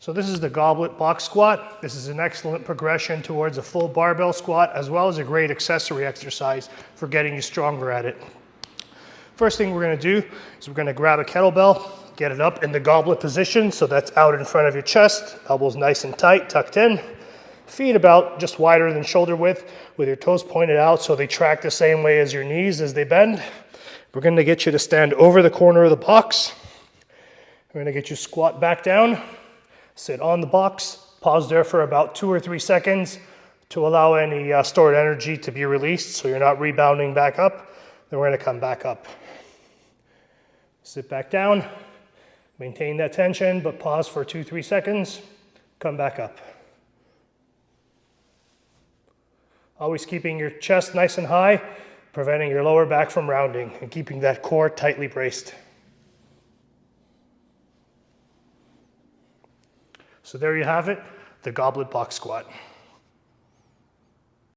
So this is the Goblet Box Squat. This is an excellent progression towards a full barbell squat, as well as a great accessory exercise for getting you stronger at it. First thing we're gonna do is we're gonna grab a kettlebell, get it up in the goblet position, so that's out in front of your chest, elbows nice and tight, tucked in. Feet about just wider than shoulder width, with your toes pointed out so they track the same way as your knees as they bend. We're gonna get you to stand over the corner of the box. We're gonna get you squat back down. Sit on the box, pause there for about 2 or 3 seconds to allow any stored energy to be released so you're not rebounding back up. Then we're gonna come back up. Sit back down, maintain that tension, but pause for 2 or 3 seconds, come back up. Always keeping your chest nice and high, preventing your lower back from rounding and keeping that core tightly braced. So there you have it, the Goblet Box Squat.